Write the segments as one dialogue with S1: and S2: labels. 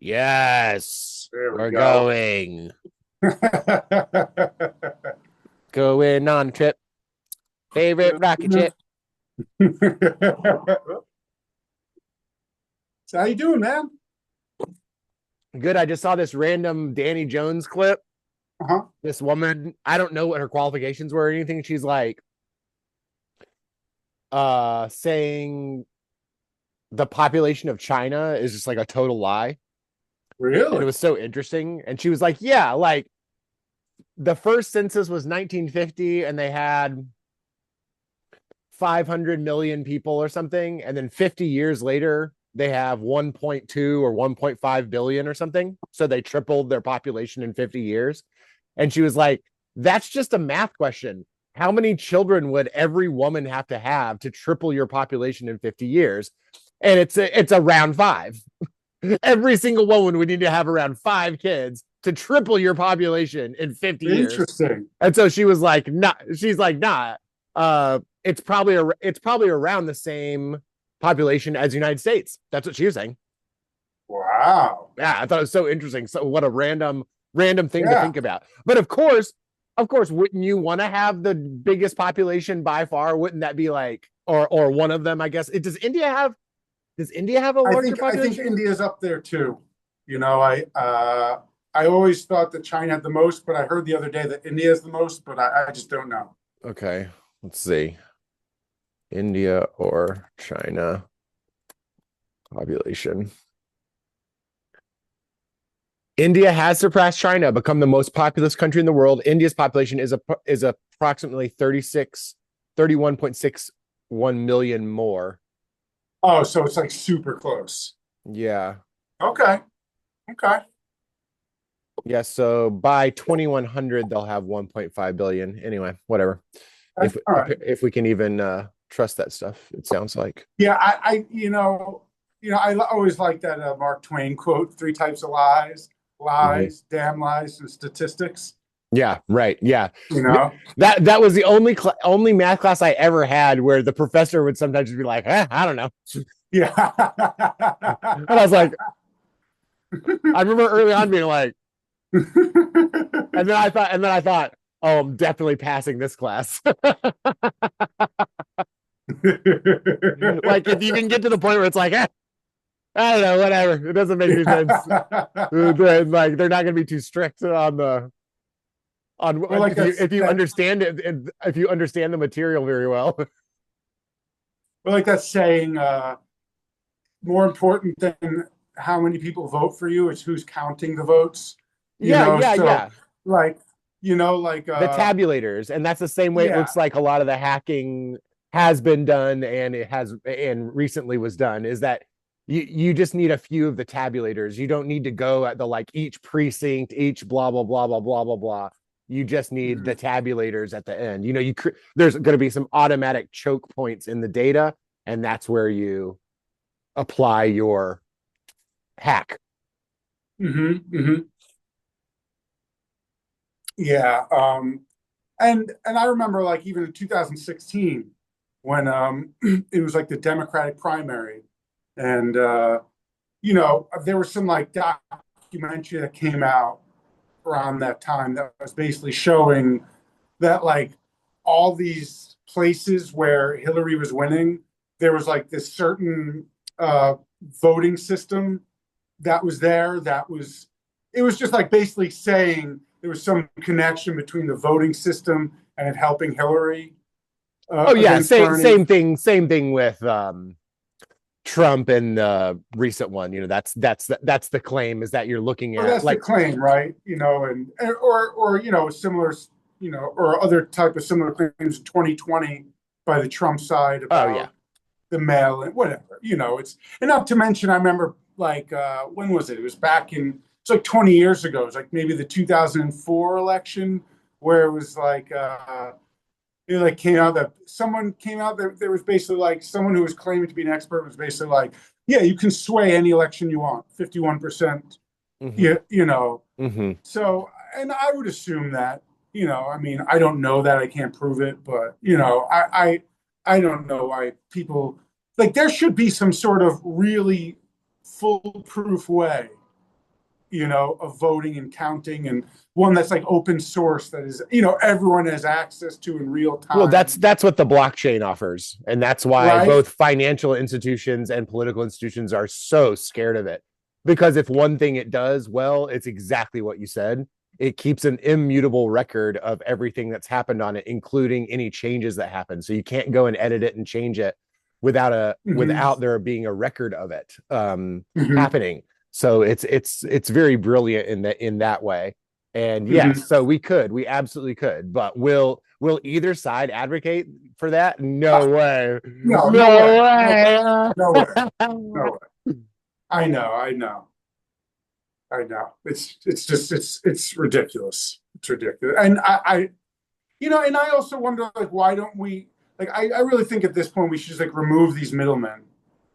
S1: Yes,
S2: There we
S1: we're
S2: go.
S1: going. Going on a trip. Favorite rocket ship.
S2: So how you doing, man?
S1: Good. I just saw this random Danny Jones clip.
S2: Uh-huh.
S1: This woman, I don't know what her qualifications were or anything. She's like saying the population of China is just like a total lie. And it
S2: Really?
S1: was so interesting. And she was like, yeah, like the first census was 1950 and they had 500 million people or something. And then 50 years later, they have 1.2 or 1.5 billion or something. So they tripled their population in 50 years. And she was like, that's just a math question. How many children would every woman have to triple your population in 50 years? And it's around five. Every single woman would need to have around five kids to triple your population in 50 years.
S2: Interesting.
S1: And so she was like, nah, she's like, nah, it's probably around the same population as the United States. That's what she was saying.
S2: Wow.
S1: Yeah, I thought it was so interesting. So what a random thing to
S2: Yeah.
S1: think about. But of course, wouldn't you want to have the biggest population by far? Wouldn't that be like, or one of them? I guess. Does India have a
S2: I
S1: larger
S2: think I think
S1: population?
S2: India's up there too. You know, I always thought that China had the most, but I heard the other day that India is the most, but I just don't know.
S1: Okay, let's see. India or China population. India has surpassed China, become the most populous country in the world. India's population is approximately 31.61 million more.
S2: Oh, so it's like super close.
S1: Yeah.
S2: Okay. Okay.
S1: Yeah, so by 2100 they'll have 1.5 billion. Anyway, whatever.
S2: Okay.
S1: If
S2: All
S1: if
S2: right.
S1: if we can even trust that stuff, it sounds like.
S2: Yeah, I always like that Mark Twain quote: three types of lies,
S1: Mhm.
S2: lies, damn lies, and statistics.
S1: Yeah, right. Yeah.
S2: You know?
S1: That was the only math class I ever had where the professor would sometimes be like, I don't know.
S2: Yeah.
S1: And I was like, I remember early on being like, and then I thought, oh, I'm definitely passing this class. Like if you can get to the point where it's like, I don't know, whatever. It doesn't make any sense. Like they're not going to be too strict on the on
S2: Well, like
S1: if you understand it, if you understand the material very well.
S2: that saying, more important than how many people vote for you is who's counting the votes. You
S1: Yeah,
S2: know,
S1: yeah,
S2: so
S1: yeah.
S2: like, like
S1: The tabulators, and that's the same way it
S2: yeah.
S1: looks like a lot of the hacking has been done, and it has and recently was done. Is that you just need a few of the tabulators. You don't need to go at the like each precinct, each blah blah blah blah blah blah blah. You just need the
S2: Mhm.
S1: tabulators at the end. There's going to be some automatic choke points in the data, and that's where you apply your hack.
S2: Yeah. And I remember like even in 2016 when it was like the Democratic primary, and there was some like documentary that came out around that time that was basically showing that like all these places where Hillary was winning, there was like this certain uh, voting system that was there. It was just like basically saying there was some connection between the voting system and it helping Hillary
S1: Oh yeah,
S2: against
S1: same
S2: Bernie.
S1: same thing with Trump and the recent one. That's the claim is that you're looking
S2: Well,
S1: at
S2: that's the
S1: like,
S2: claim, right? And or similar, or other type of similar claims in 2020 by the Trump side
S1: oh yeah,
S2: about the mail and whatever. It's, and not to mention, I remember like when was it? It was back in, it's like 20 years ago. It's like maybe the 2004 election where it was like it like came out that someone came out that there was basically like someone who was claiming to be an expert was basically like, yeah, you can sway any election you want, 51%.
S1: mm-hmm.
S2: Yeah,
S1: Mm-hmm.
S2: so, and I would assume that, I mean, I don't know that, I can't prove it, but I don't know why people like there should be some sort of really foolproof way of voting and counting, and one that's like open source that is, everyone has access to in real
S1: Well,
S2: time.
S1: that's what the blockchain offers, and that's why
S2: Right.
S1: both financial institutions and political institutions are so scared of it. Because if one thing it does well, it's exactly what you said. It keeps an immutable record of everything that's happened on it, including any changes that happen. So you can't go and edit it and change it
S2: Mm-hmm.
S1: without there being a record of it
S2: Mm-hmm.
S1: happening. So it's very brilliant in that way. And yes,
S2: Mm-hmm.
S1: so we absolutely could, but will either side advocate for that? No way.
S2: No, no way. No way.
S1: No
S2: No way.
S1: way.
S2: No way. I know. I know. I know. It's just it's ridiculous. It's ridiculous. And and I also wonder, like, why don't we, like, I really think at this point we should just like remove these middlemen,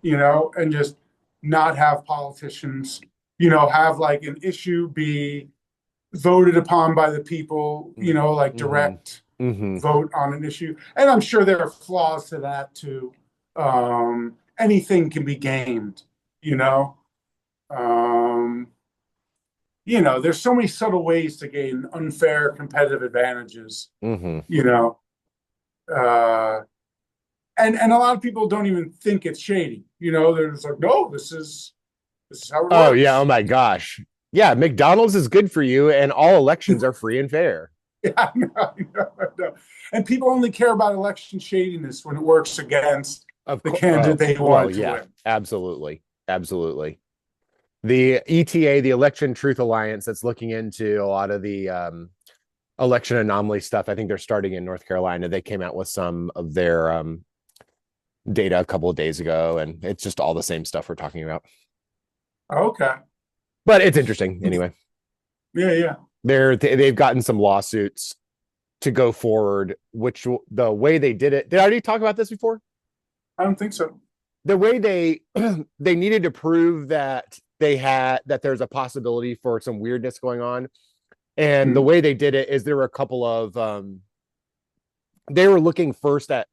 S2: and just not have politicians, have like an issue be voted upon by the people, like
S1: Mm-hmm.
S2: direct
S1: Mm-hmm.
S2: vote on an issue. And I'm sure there are flaws to that too. Anything can be gamed, you know. Um, there's so many subtle ways to gain unfair competitive advantages,
S1: Mm-hmm.
S2: you know. Uh, and a lot of people don't even think it's shady. They're just like, no, this is how it
S1: Oh yeah, oh
S2: works.
S1: my gosh. Yeah, McDonald's is good for you, and all elections are free and fair.
S2: Yeah, I know, I know, I know. And people only care about election shadiness when it works against
S1: Of
S2: the
S1: course.
S2: candidate they
S1: Well,
S2: wanted to
S1: yeah,
S2: win.
S1: absolutely. Absolutely. The ETA, the Election Truth Alliance, that's looking into a lot of the election anomaly stuff. I think they're starting in North Carolina. They came out with some of their data a couple of days ago, and it's just all the same stuff we're talking about.
S2: Okay.
S1: But it's interesting anyway.
S2: Yeah, yeah.
S1: They've gotten some lawsuits to go forward, which the way they did it. Did I already talk about this before?
S2: I don't think so.
S1: The way they they needed to prove that there's a possibility for some weirdness going on, and the
S2: Mm.
S1: way they did it is there were a couple of they were looking first at,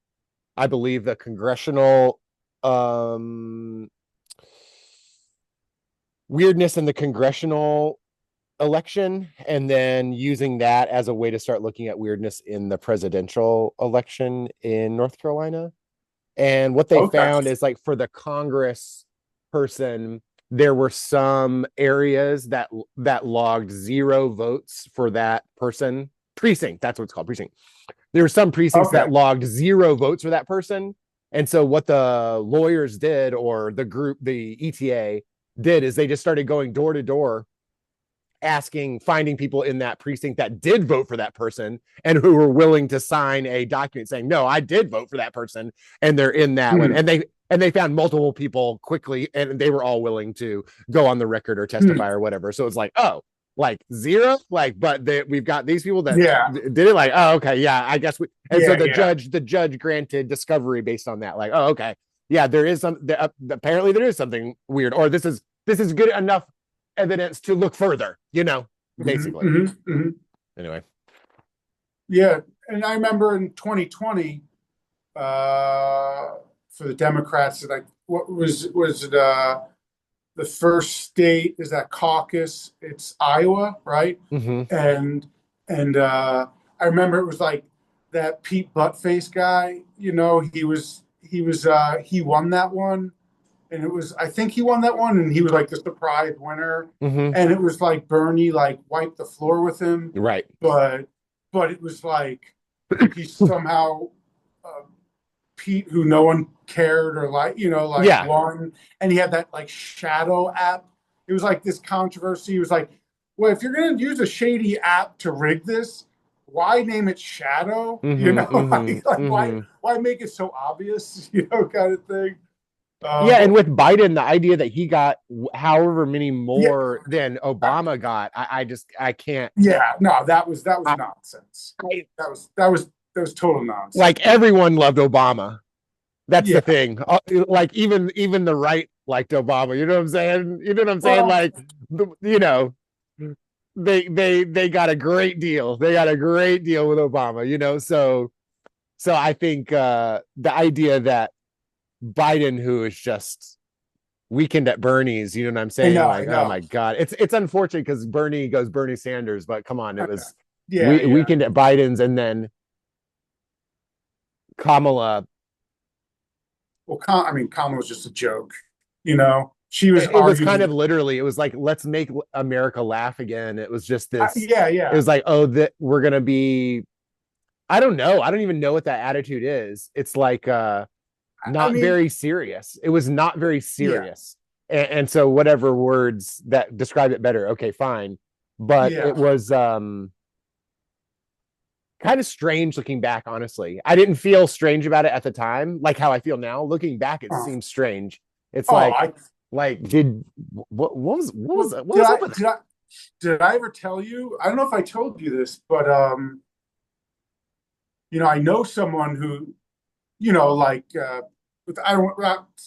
S1: I believe, the congressional um weirdness in the congressional election, and then using that as a way to start looking at weirdness in the presidential election in North Carolina. And what they
S2: Okay.
S1: found is, like, for the Congress person, there were some areas that logged 0 votes for that person. Precinct, that's what it's called, precinct. There were some precincts
S2: Okay.
S1: that logged 0 votes for that person. And so what the lawyers did, or the group, the ETA did, is they just started going door to door, finding people in that precinct that did vote for that person and who were willing to sign a document saying, no, I did vote for that person, and they're in that one.
S2: Mm.
S1: And they found multiple people quickly, and they were all willing to go on the record or
S2: Mm.
S1: testify or whatever. So it's like, oh, like 0, like, but we've got these people that
S2: Yeah.
S1: did it, like, oh, okay, yeah, I guess we. And so
S2: Yeah,
S1: the
S2: yeah.
S1: judge granted discovery based on that, like, oh, okay, yeah, there is apparently there is something weird, or this is good enough evidence to look further,
S2: Mhm,
S1: basically.
S2: mhm, mhm.
S1: Anyway.
S2: Yeah. And I remember in 2020, for the Democrats, like, what was it, the first state is that caucus? It's Iowa, right?
S1: Mm-hmm.
S2: And I remember it was like that Pete Buttface guy, he won that one. And it was, I think he won that one, and he was like the surprise winner.
S1: Mm-hmm.
S2: And it was like Bernie like wiped the floor with him,
S1: Right.
S2: but it was like he somehow, uh, Pete, who no one cared or like, like,
S1: Yeah.
S2: won. And he had that like shadow app. It was like this controversy. He was like, well, if you're going to use a shady app to rig this, why name it Shadow?
S1: Mm-hmm. Mm-hmm.
S2: Like,
S1: Mm-hmm.
S2: why make it so obvious, kind of thing.
S1: Yeah, and
S2: But
S1: with Biden, the idea that he got however many
S2: yeah,
S1: more than Obama got, I can't.
S2: yeah, no, that was
S1: I,
S2: nonsense.
S1: I,
S2: That was total nonsense.
S1: like, everyone loved Obama. That's the
S2: Yeah.
S1: thing. Like, even the right liked Obama. You know what I'm saying? You know what I'm saying?
S2: Well,
S1: Like, they got a great deal. They got a great deal with Obama. So I think the idea that Biden, who is just Weekend at Bernie's. You know what I'm
S2: I
S1: saying?
S2: know, I
S1: Like, oh
S2: know.
S1: my God. It's unfortunate because Bernie goes Bernie Sanders, but come on, it was
S2: Yeah, yeah.
S1: weekend at Biden's, and then Kamala.
S2: Well, I mean, Kamala was just a joke. You know, she was
S1: It was kind of
S2: arguing.
S1: literally, it was like, let's make America laugh again. It was just this,
S2: Yeah,
S1: it
S2: yeah.
S1: was like, oh, that we're gonna be, I don't know. I don't even know what that attitude is. It's like
S2: I
S1: not
S2: mean,
S1: very serious. It was not very
S2: yeah,
S1: serious. And so whatever words that describe it better, okay, fine. But
S2: yeah.
S1: it was kind of strange looking back, honestly. I didn't feel strange about it at the time, like how I feel now. Looking back, it
S2: Oh,
S1: seems strange. It's
S2: oh,
S1: like did
S2: well,
S1: what was up with that?
S2: did I ever tell you? I don't know if I told you this, but you know, I know someone who, you know, like I don't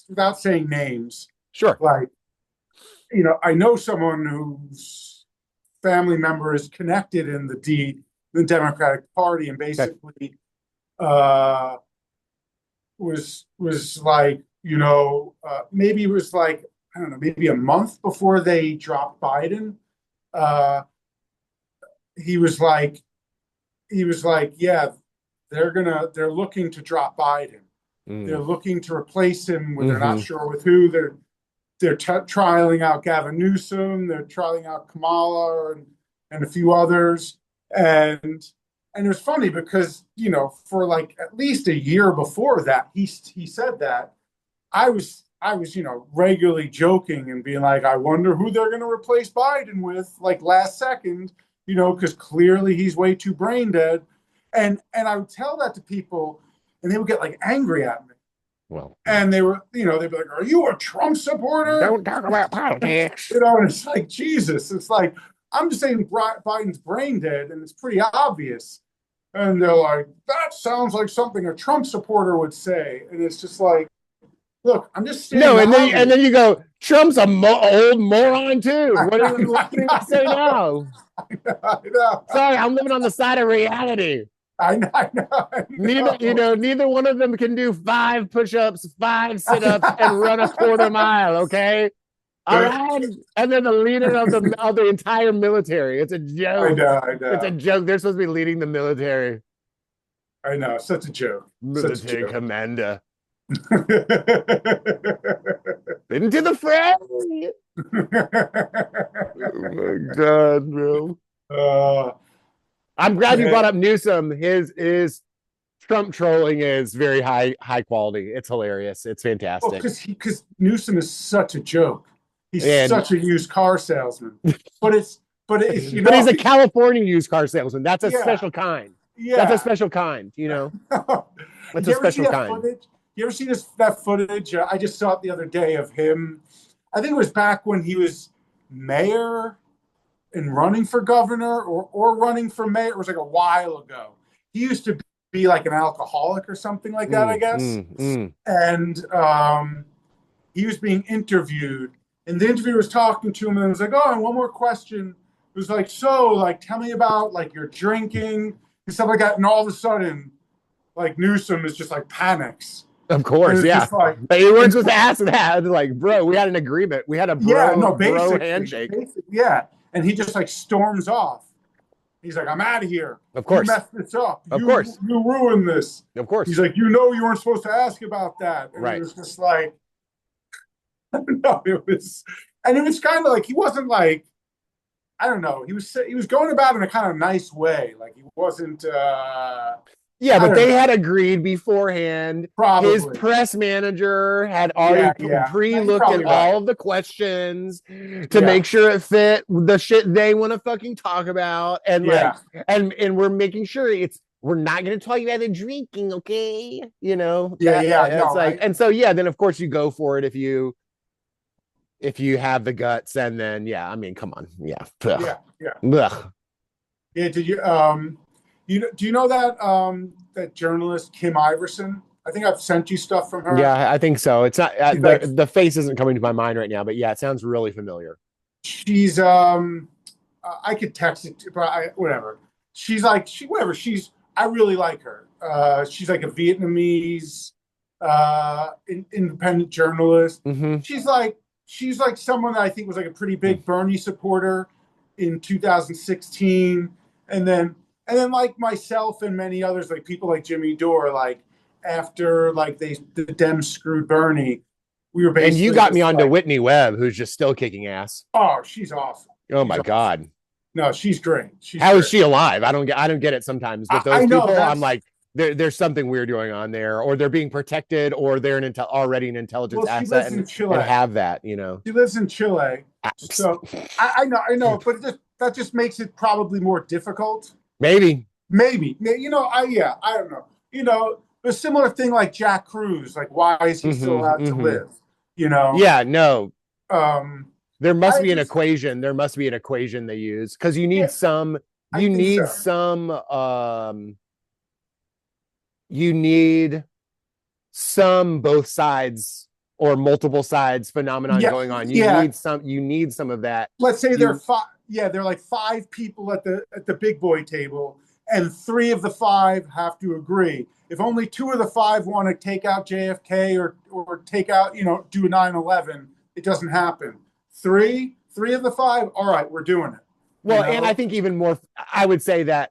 S2: without saying names,
S1: Sure.
S2: like, you know, I know someone whose family member is connected in the Democratic Party, and
S1: Okay.
S2: basically uh was like, you know, maybe it was like, I don't know, maybe a month before they dropped Biden. Uh, he was like, yeah, they're looking to drop Biden. They're
S1: Mm.
S2: looking to replace him with, they're not
S1: Mm-hmm.
S2: sure with who. They're trialing out Gavin Newsom. They're trialing out Kamala and a few others. And it was funny because, you know, for like at least a year before that, he said that. I was, you know, regularly joking and being like, I wonder who they're going to replace Biden with, like last second, you know, because clearly he's way too brain dead. And I would tell that to people, and they would get like angry at me.
S1: Well,
S2: And they were, you know, they'd be like, "Are you a Trump supporter?"
S1: don't talk about politics.
S2: You know, and it's like, Jesus, it's like, I'm just saying Biden's brain dead, and it's pretty obvious. And they're like, that sounds like something a Trump supporter would say. And it's just like, look, I'm just stating
S1: No,
S2: the
S1: and
S2: obvious.
S1: then you go, Trump's a old moron too.
S2: I,
S1: What do you say
S2: know,
S1: now?
S2: I know,
S1: Sorry, I'm living on the side of reality.
S2: I know, I know, I know.
S1: Neither one of them can do 5 push-ups, 5 sit-ups, and run a quarter mile. Okay, all right. And they're the leader of the entire military. It's a
S2: I
S1: joke.
S2: know, I
S1: It's a
S2: know,
S1: joke. They're supposed to be leading the military.
S2: I know. Such a joke. Such a
S1: Military
S2: joke.
S1: commander. Into the fray. Oh my God, bro.
S2: uh,
S1: I'm glad you brought
S2: man.
S1: up Newsom. His Trump trolling is very high quality. It's hilarious. It's
S2: Well,
S1: fantastic.
S2: because Newsom is such a joke. He's
S1: And
S2: such a used car salesman. But it's, you
S1: but he's
S2: know,
S1: a California used car salesman. That's a
S2: yeah,
S1: special kind. That's a
S2: yeah.
S1: special kind, you know.
S2: Did
S1: That's
S2: you
S1: a
S2: ever see
S1: special
S2: that
S1: kind.
S2: footage? You ever see that footage? I just saw it the other day of him. I think it was back when he was mayor and running for governor, or running for mayor. It was like a while ago. He used to be like an alcoholic or something like that, I
S1: Mm,
S2: guess.
S1: mm, mm.
S2: And he was being interviewed, and the interviewer was talking to him, and it was like, "Oh, and one more question." It was like, "So, like, tell me about like your drinking and stuff like that." And all of a sudden, like Newsom is just like panics,
S1: Of
S2: and
S1: course,
S2: it's
S1: yeah.
S2: just like,
S1: But you weren't
S2: and
S1: supposed to ask that. Like, bro, we had an agreement. We had a
S2: yeah, no,
S1: bro handshake.
S2: yeah. And he just like storms off. He's like, "I'm out of here.
S1: Of
S2: You
S1: course,
S2: messed this up.
S1: of
S2: You
S1: course,
S2: you ruined this."
S1: of course.
S2: He's like, "You know, you weren't supposed to ask about that." And it
S1: Right.
S2: was just like, no, it was kind of like he wasn't like, I don't know. He was going about it in a kind of nice way. Like he wasn't.
S1: Yeah,
S2: I
S1: but
S2: don't
S1: they
S2: know.
S1: had agreed beforehand. His
S2: Probably.
S1: press manager had already
S2: Yeah, yeah. No, you're
S1: pre-looked at
S2: probably right.
S1: all of the questions to
S2: Yeah,
S1: make sure it fit the shit they want to fucking talk about, and like,
S2: yeah,
S1: and we're making sure we're not going to talk about the drinking, okay? You know
S2: yeah,
S1: that
S2: yeah.
S1: it's
S2: No,
S1: like, and so yeah, then of course you go for it if you have the guts, and then yeah, I mean, come on, yeah, ugh.
S2: yeah, yeah,
S1: Ugh.
S2: yeah. Did you do you know that that journalist Kim Iverson? I think I've sent you stuff from her.
S1: Yeah, I think so. It's not
S2: She's like,
S1: the face isn't coming to my mind right now, but yeah, it sounds really familiar.
S2: she's I could text it to, but whatever. She's like, whatever. I really like her. She's like a Vietnamese independent journalist.
S1: Mm-hmm.
S2: She's like, she's like someone that I think was like a pretty big Bernie supporter in 2016, and then like myself and many others, like people like Jimmy Dore, like after like the Dems screwed Bernie, we were
S1: And you
S2: basically
S1: got me
S2: just
S1: onto
S2: like,
S1: Whitney Webb, who's just still kicking ass.
S2: oh, she's awesome.
S1: Oh
S2: She's
S1: my
S2: awesome.
S1: God.
S2: No, she's great. She's
S1: How is
S2: great.
S1: she alive? I don't get it sometimes with
S2: I
S1: those
S2: know
S1: people. I'm
S2: that's
S1: like, there's something weird going on there, or they're being protected, or they're already an intelligence
S2: well, she
S1: asset
S2: lives
S1: and
S2: in Chile.
S1: have that.
S2: She lives in Chile, so I know, but that just makes it probably more difficult.
S1: Maybe.
S2: Maybe, I don't know. A similar thing like Jack Cruz. Like, why is he still
S1: Mm-hmm,
S2: allowed to
S1: mm-hmm.
S2: live? You know,
S1: Yeah, no.
S2: um,
S1: There must
S2: I
S1: be an
S2: just,
S1: equation. There must be an equation they use because
S2: yeah, I
S1: you
S2: think
S1: need
S2: so.
S1: some you need some both sides or multiple sides phenomenon
S2: Yeah,
S1: going on.
S2: yeah.
S1: You need some of that.
S2: Let's say they're
S1: You
S2: five. Yeah, they're like five people at the big boy table, and three of the five have to agree. If only two of the five want to take out JFK or take out, do a 9/11, it doesn't happen. Three of the five, all right, we're doing it. You
S1: well, and I
S2: know?
S1: think even more I would say that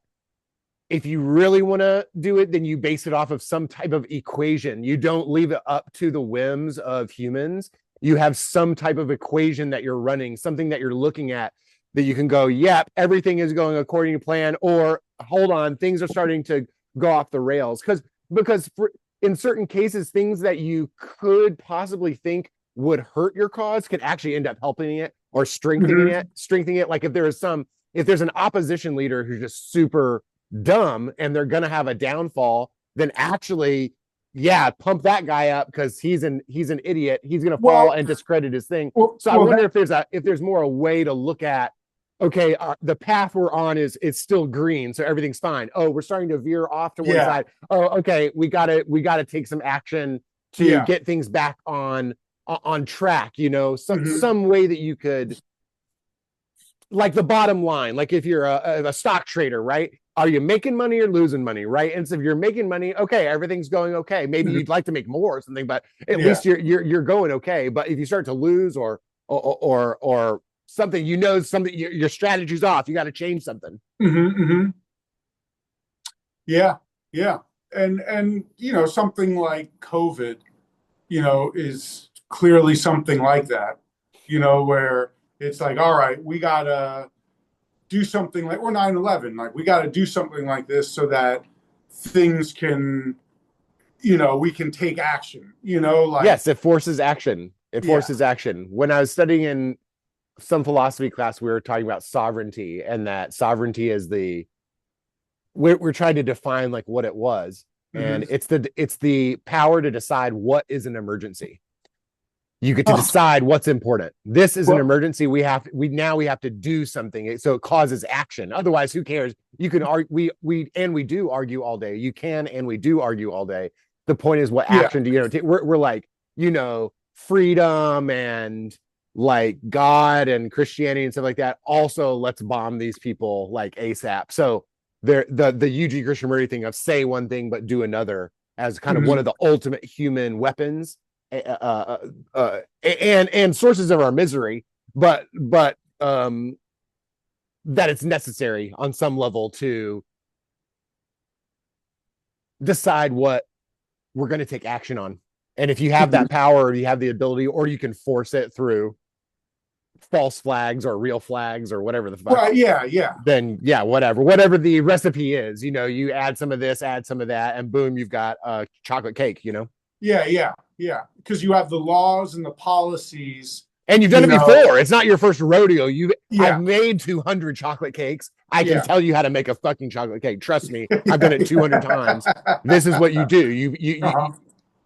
S1: if you really want to do it, then you base it off of some type of equation. You don't leave it up to the whims of humans. You have some type of equation that you're running, something that you're looking at that you can go, yep, everything is going according to plan, or hold on, things are starting to go off the rails. Because in certain cases, things that you could possibly think would hurt your cause could actually end up helping it or
S2: Mm-hmm.
S1: strengthening it. Like if there's an opposition leader who's just super dumb and they're going to have a downfall, then actually, yeah, pump that guy up because he's an idiot. He's going to fall
S2: Well,
S1: and discredit his thing.
S2: well,
S1: So I
S2: well,
S1: wonder
S2: that,
S1: if there's more a way to look at, okay, the path we're on is still green, so everything's fine. Oh, we're starting to veer off to one
S2: yeah,
S1: side. Oh, okay, we gotta take some action to
S2: yeah.
S1: get things back on track.
S2: Mm-hmm.
S1: Some way that you could, like the bottom line, like if you're a stock trader, right? Are you making money or losing money, right? And so if you're making money, okay, everything's going okay. Maybe
S2: Mm-hmm.
S1: you'd like to make more or something, but at
S2: Yeah.
S1: least you're going okay. But if you start to lose or something, something your strategy's off, you got to change something.
S2: Mm-hmm. Mm-hmm. Yeah. Yeah. And something like COVID, is clearly something like that, where it's like, all right, we gotta do something like, or 9/11, like we gotta do something like this so that things can, we can take action, like,
S1: Yes, it forces action. It
S2: yeah.
S1: forces action. When I was studying in some philosophy class, we were talking about sovereignty, and that sovereignty is we're trying to define like what it was, and
S2: Mm-hmm.
S1: it's the power to decide what is an emergency. You get to
S2: Oh,
S1: decide what's important. This is an
S2: well,
S1: emergency. We have to do something, so it causes action. Otherwise, who cares? You can argue. We do argue all day. You can and we do argue all day. The point is, what
S2: yeah.
S1: action do you take? We're like, freedom and like God and Christianity and stuff like that. Also, let's bomb these people like ASAP. So the UG Krishnamurti thing of say one thing but do another as kind of one
S2: Mm-hmm.
S1: of the ultimate human weapons, and sources of our misery, but that it's necessary on some level to decide what we're going to take action on. And if you have
S2: Mm-hmm.
S1: that power, or you have the ability, or you can force it through false flags or real flags or whatever the fuck,
S2: Right. Yeah. Yeah.
S1: then yeah, whatever the recipe is, you add some of this, add some of that, and boom, you've got a chocolate cake.
S2: Yeah. Yeah. Yeah. Because you have the laws and the policies,
S1: And you've done
S2: you
S1: it
S2: know.
S1: before. It's not your first rodeo. I've
S2: Yeah.
S1: made 200 chocolate cakes. I can
S2: Yeah.
S1: tell you how to make a fucking chocolate cake. Trust me, I've done it 200 times. This is what you do.
S2: Uh-huh.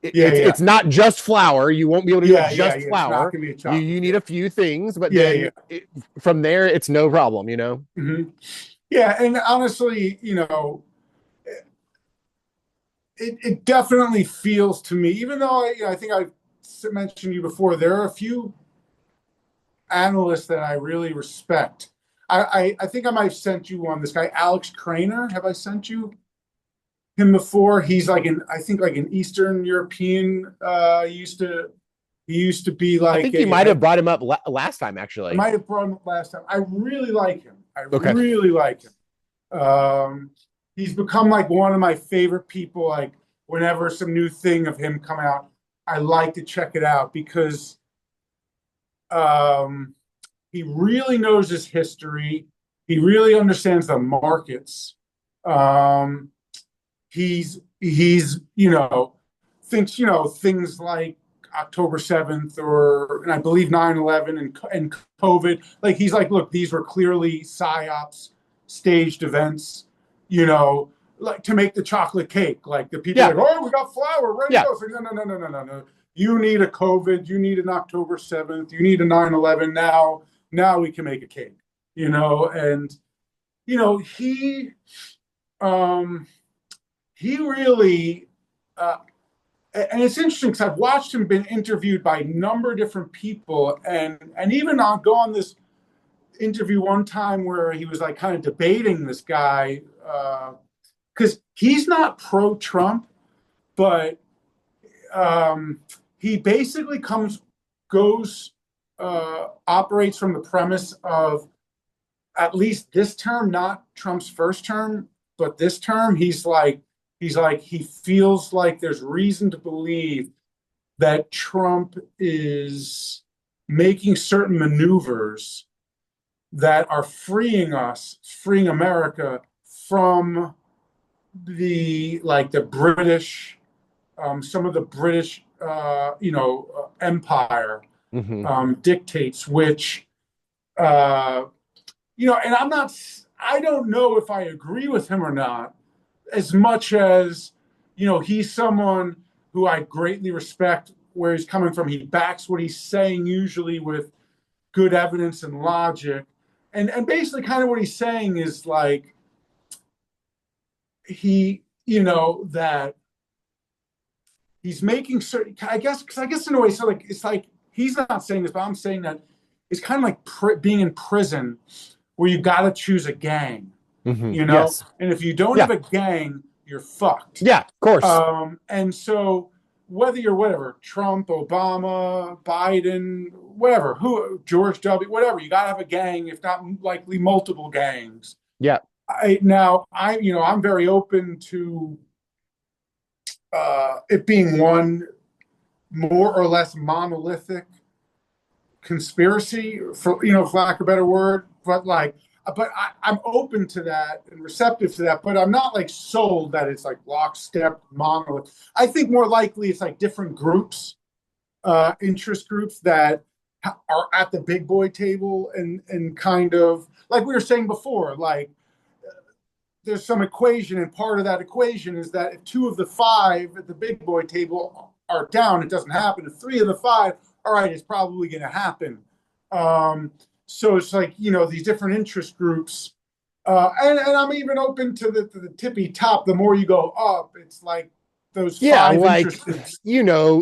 S2: Yeah,
S1: It's
S2: yeah,
S1: not just flour. You won't be able to do it
S2: yeah.
S1: just
S2: It's not
S1: flour.
S2: gonna be a
S1: You
S2: chocolate
S1: need
S2: cake.
S1: a few things, but
S2: Yeah, yeah.
S1: then from there, it's no problem.
S2: Hmm. Yeah, and honestly, it definitely feels to me, even though I think I mentioned you before, there are a few analysts that I really respect. I think I might have sent you one. This guy Alex Craner, have I sent you him before? He's like I think like an Eastern European. He used to be
S1: I
S2: like
S1: think you
S2: a
S1: might have
S2: head.
S1: brought him up last time,
S2: I
S1: actually.
S2: might have brought him up last time. I really like him. I
S1: Okay.
S2: really like him. He's become like one of my favorite people. Like whenever some new thing of him come out, I like to check it out because um, he really knows his history. He really understands the markets. Um, he's thinks things like October 7th or and I believe 9/11 and COVID. Like he's like, look, these were clearly psyops, staged events. Like to make the chocolate cake. Like the people
S1: Yeah.
S2: are like, oh, we got flour ready to
S1: Yeah.
S2: go. So no. You need a COVID. You need an October 7th. You need a 9/11 now. Now we can make a cake. And he um he really and it's interesting because I've watched him been interviewed by a number of different people, and even I'll go on this interview one time where he was like kind of debating this guy because he's not pro-Trump, but he basically goes operates from the premise of at least this term, not Trump's first term, but this term, he feels like there's reason to believe that Trump is making certain maneuvers that are freeing America from the British, some of the British, empire
S1: Hmm.
S2: dictates, which uh, and I don't know if I agree with him or not, as much as, he's someone who I greatly respect where he's coming from. He backs what he's saying usually with good evidence and logic. And basically kind of what he's saying is like that he's making certain, because I guess in a way, so like it's like he's not saying this, but I'm saying that it's kind of like being in prison where you got to choose a gang,
S1: Hmm. Yes.
S2: and if you don't
S1: Yeah.
S2: have a gang, you're fucked.
S1: Yeah. Of course.
S2: And so whether you're whatever, Trump, Obama, Biden, whatever, who George W, whatever, you got to have a gang, if not likely multiple gangs.
S1: Yeah.
S2: I'm very open to it being one more or less monolithic conspiracy, for lack of a better word. I'm open to that and receptive to that, but I'm not like sold that it's like lockstep monolith. I think more likely it's like different groups, interest groups that are at the big boy table and kind of like we were saying before, like there's some equation, and part of that equation is that if two of the five at the big boy table are down, it doesn't happen. If three of the five, all right, it's probably going to happen. So it's like these different interest groups, and I'm even open to the tippy top. The more you go up, it's like those
S1: Yeah,
S2: five
S1: like,
S2: interest groups.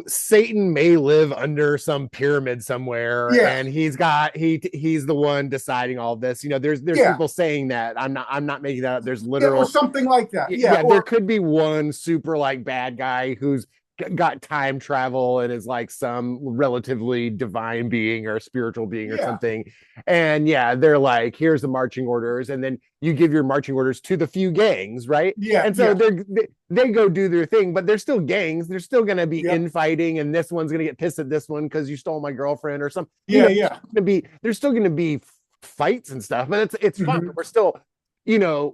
S1: Satan may live under some pyramid somewhere,
S2: Yeah,
S1: and he's the one deciding all this. There's
S2: yeah,
S1: people saying that. I'm not making that up. There's
S2: yeah, or
S1: literal,
S2: something like that. Yeah,
S1: yeah, there
S2: or
S1: could be one super like bad guy who's got time travel and is like some relatively divine being or spiritual being or
S2: yeah,
S1: something. And yeah, they're like, here's the marching orders, and then you give your marching orders to the few gangs, right?
S2: yeah,
S1: And so
S2: yeah,
S1: they go do their thing, but they're still gangs. They're still going to be
S2: yep,
S1: infighting, and this one's going to get pissed at this one because you stole my girlfriend or something.
S2: yeah, yeah.
S1: There's still going to be fights and stuff, but it's fun.
S2: Mm-hmm.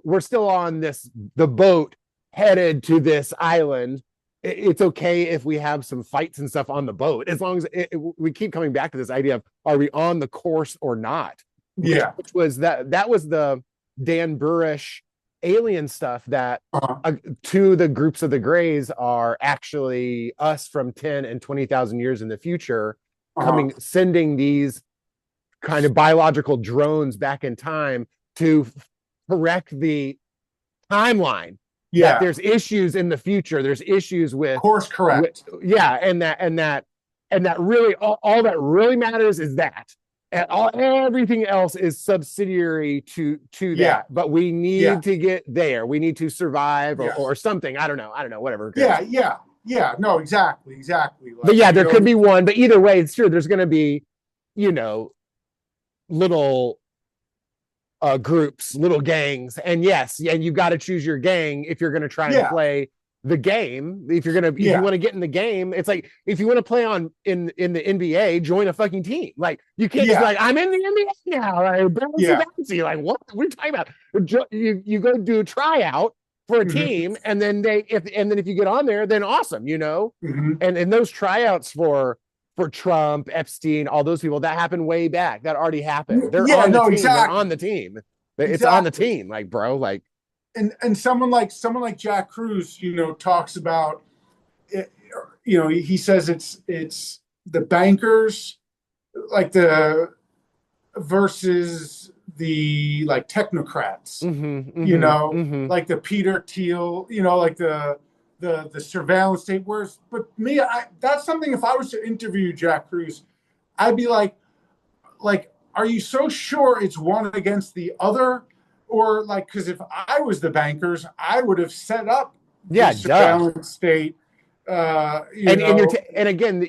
S1: We're still on the boat headed to this island. It's okay if we have some fights and stuff on the boat, as long as we keep coming back to this idea of, are we on the course or not?
S2: Yeah.
S1: Which was that was the Dan Burrish alien stuff that
S2: Uh-huh.
S1: to the groups of the Greys are actually us from 10 and 20,000 years in the future,
S2: Uh-huh.
S1: sending these kind of biological drones back in time to correct the timeline, that
S2: Yeah.
S1: there's issues in the future. There's issues with,
S2: Course correct.
S1: yeah, and that really all that really matters is that. And everything else is subsidiary to
S2: Yeah.
S1: that. But we
S2: Yeah.
S1: need to get there. We need to survive, or,
S2: Yes.
S1: or something. I don't know. Whatever.
S2: Yeah. Yeah. Yeah, no, exactly.
S1: But
S2: Like,
S1: yeah,
S2: you
S1: there
S2: know,
S1: could be one. But either way, it's true. There's going to be, you know, little groups, little gangs. And yes, yeah, you got to choose your gang if you're going to try and
S2: yeah,
S1: play the game. If you
S2: yeah,
S1: want to get in the game, it's like if you want to play on in the NBA, join a fucking team. Like you can't just be
S2: yeah,
S1: like, I'm in the NBA now, like bouncy
S2: yeah.
S1: bouncy. Like what are you talking about? You go do a tryout for a
S2: Hmm.
S1: team, and then if you get on there, then awesome, you know.
S2: Hmm.
S1: And those tryouts for Trump, Epstein, all those people, that happened way back. That already happened. They're
S2: Yeah,
S1: on the
S2: no,
S1: team. They're on
S2: exactly.
S1: the team. It's on the
S2: Exactly.
S1: team, like bro, like
S2: And someone like Jack Cruz, you know, talks about it, you know, he says it's the bankers, like the versus the like technocrats, you know, like the Peter Thiel, you know, like the surveillance state. Whereas, but me, that's something. If I was to interview Jack Cruz, I'd be like, are you so sure it's one against the other? Or like, because if I was the bankers, I would have set up
S1: yeah,
S2: this
S1: duh.
S2: surveillance state. You
S1: And
S2: know,
S1: and again,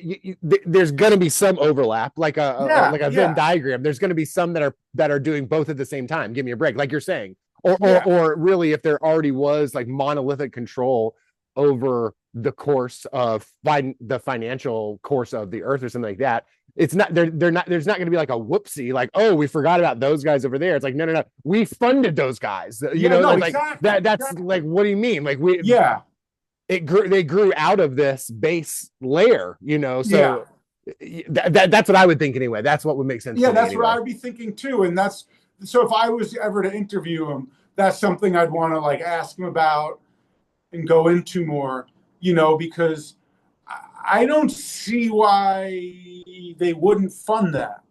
S1: there's going to be some overlap,
S2: yeah,
S1: like a Venn
S2: yeah,
S1: diagram. There's going to be some that are doing both at the same time. Give me a break, like you're saying,
S2: yeah,
S1: or really, if there already was like monolithic control over the course of the financial course of the earth or something like that. It's not they're not there's not going to be like a whoopsie like, oh, we forgot about those guys over there. It's like, no, we funded those guys, you
S2: yeah.
S1: know.
S2: No,
S1: That's like
S2: exactly,
S1: that's
S2: exactly.
S1: like, what do you mean? Like
S2: Yeah,
S1: they grew out of this base layer, you know.
S2: yeah,
S1: So that's what I would think anyway. That's what would make sense to
S2: yeah.
S1: me
S2: That's what
S1: anyway.
S2: I'd be thinking too. And that's so. If I was ever to interview him, that's something I'd want to like ask him about and go into more. You know, because I don't see why they wouldn't fund that.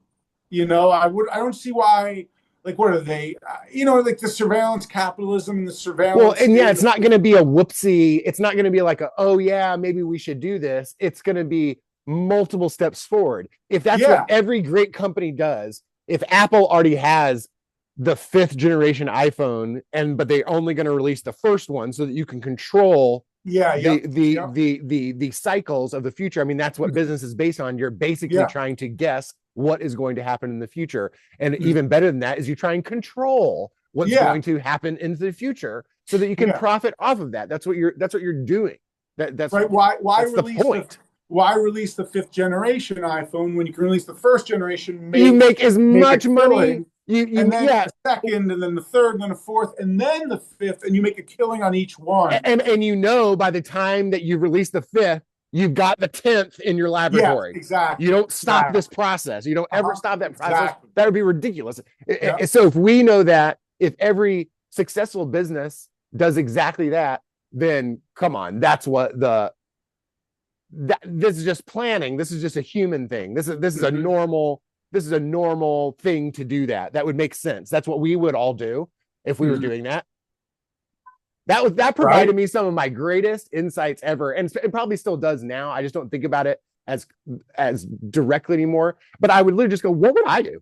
S2: You know, I don't see why. Like, what are they? You know, like the surveillance capitalism and the
S1: Well,
S2: surveillance
S1: and yeah,
S2: state.
S1: it's not going to be a whoopsie. It's not going to be like a, oh yeah, maybe we should do this. It's going to be multiple steps forward. If that's what
S2: Yeah,
S1: every great company does, if Apple already has the fifth generation iPhone, but they're only going to release the first one so that you can control
S2: yeah, yep, yep,
S1: the cycles of the future. I mean, that's what business is based on. You're basically
S2: yeah,
S1: trying to guess what is going to happen in the future. And
S2: mhm,
S1: even better than that is you try and control what's
S2: yeah,
S1: going to happen into the future so that you can
S2: yeah.
S1: profit off of that. That's what you're doing.
S2: Right?
S1: That's the point.
S2: Why release the fifth generation iPhone when you can release the first generation,
S1: You make as
S2: make a
S1: much money.
S2: killing,
S1: You
S2: and then
S1: yeah,
S2: the second, and then the third, and then the fourth, and then the fifth, and you make a killing on each one.
S1: and you know by the time that you release the fifth, you've got the 10th in your
S2: Yeah,
S1: laboratory. You
S2: exactly,
S1: don't stop this
S2: exactly.
S1: process. You don't ever stop that process.
S2: Exactly.
S1: That would be ridiculous.
S2: Yeah.
S1: So if we know that, if every successful business does exactly that, then come on, that's what this is just planning. This is just a human thing. This is a
S2: Hmm.
S1: normal thing to do that. That would make sense. That's what we would all do if we were
S2: Hmm.
S1: doing that. That
S2: Right.
S1: provided me some of my greatest insights ever, and it probably still does now. I just don't think about it as directly anymore. But I would literally just go, "What would I do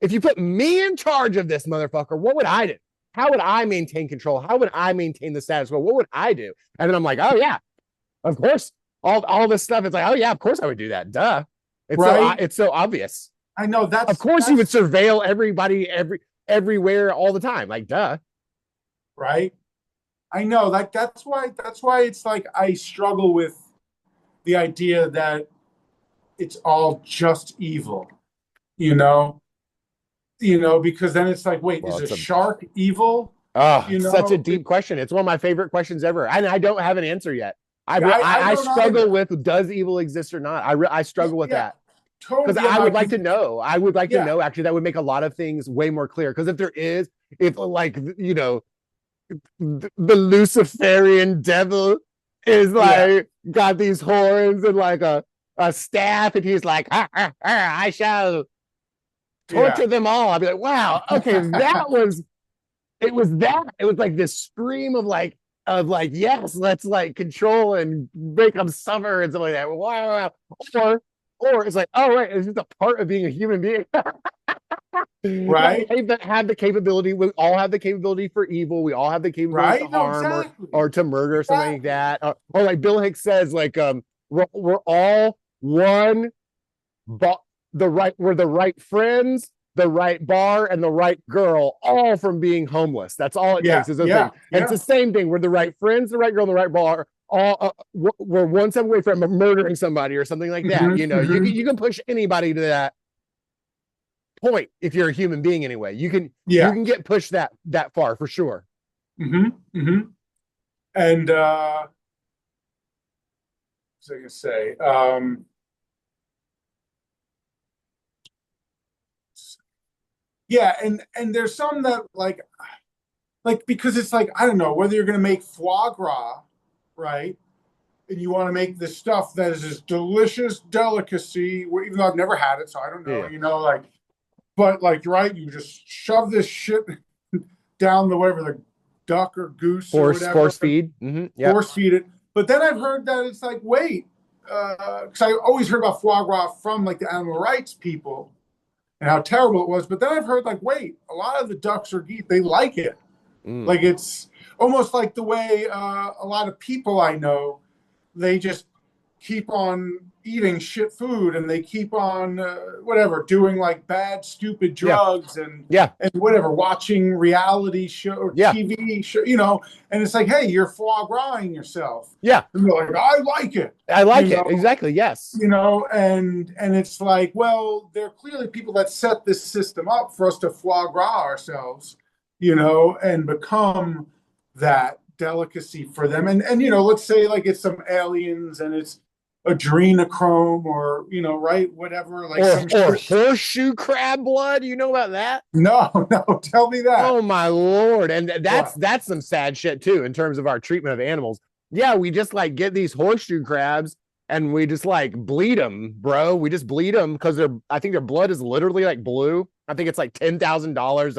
S1: if you put me in charge of this motherfucker? What would I do? How would I maintain control? How would I maintain the status quo? What would I do?" And then I'm like, "Oh yeah, of course." All this stuff. It's like, "Oh yeah, of course I would do that. Duh."
S2: Right.
S1: It's so obvious.
S2: I know
S1: Of course you would
S2: that's
S1: surveil everybody everywhere all the time. Like, duh.
S2: right. I know that's why it's like I struggle with the idea that it's all just evil, you know, because then it's like, wait,
S1: Well,
S2: is a
S1: it's a
S2: shark evil?
S1: Oh,
S2: You
S1: it's such a
S2: know,
S1: deep question. It's one of my favorite questions ever, and I don't have an answer yet.
S2: yeah, I
S1: I
S2: don't
S1: struggle
S2: either.
S1: with, does evil exist or not. I
S2: Yeah,
S1: struggle with
S2: yeah,
S1: that because
S2: totally. Yeah,
S1: I
S2: no,
S1: would like to know. I would like to
S2: yeah,
S1: know. Actually, that would make a lot of things way more clear. Because if there is, if like the Luciferian devil is
S2: yeah,
S1: like got these horns and like a staff, and he's like, I shall
S2: yeah.
S1: torture them all. I'd be like, wow, okay, it was like this stream of like, yes, let's like control and make them suffer and stuff like that. Wow. Or it's like, oh right, it's just a part of being a human being.
S2: right,
S1: That have the capability. We all have the capability for evil. We all have the capability to
S2: right. No,
S1: harm
S2: exactly,
S1: or to murder or something like
S2: exactly.
S1: that. Or like Bill Hicks says, like we're all one, but we're the right friends, the right bar, and the right girl, all from being homeless. That's all it
S2: Yeah,
S1: takes is a thing.
S2: yeah,
S1: And it's
S2: yeah.
S1: the same thing. We're the right friends, the right girl, the right bar. All we're one step away from murdering somebody or something like that.
S2: Hmm, hmm.
S1: You can push anybody to that point if you're a human being anyway. You
S2: Yeah.
S1: can get pushed that far for sure.
S2: Hmm, hmm. And what was I gonna say? Yeah, and there's some that like because it's like I don't know whether you're gonna make foie gras, right? And you want to make this stuff that is this delicious delicacy, even though I've never had it, so I don't know,
S1: Yeah.
S2: like, but like, right, you just shove this shit down the whatever the duck or goose or whatever,
S1: Force feed. Yep.
S2: force feed it. But then I've heard that it's like, wait, because I always heard about foie gras from like the animal rights people and how terrible it was. But then I've heard like, wait, a lot of the ducks or geese they like it. Like
S1: Mm.
S2: it's almost like the way a lot of people I know they just keep on eating shit food and they keep on whatever doing like bad stupid
S1: Yeah.
S2: drugs
S1: Yeah.
S2: and whatever watching reality show or
S1: Yeah.
S2: TV show and it's like hey you're foie grasing yourself
S1: Yeah.
S2: and they're like I like it
S1: I
S2: you
S1: like it.
S2: know
S1: Exactly. Yes.
S2: and it's like well there are clearly people that set this system up for us to foie gras ourselves and become that delicacy for them. And let's say like it's some aliens and it's adrenochrome or right, whatever, like some
S1: Or
S2: shit.
S1: horseshoe crab blood. You know about that?
S2: No, no, tell me that.
S1: Oh my lord. And
S2: What?
S1: that's some sad shit too in terms of our treatment of animals. Yeah, we just like get these horseshoe crabs and we just like bleed them, bro. We just bleed them because I think their blood is literally like blue. I think it's like $10,000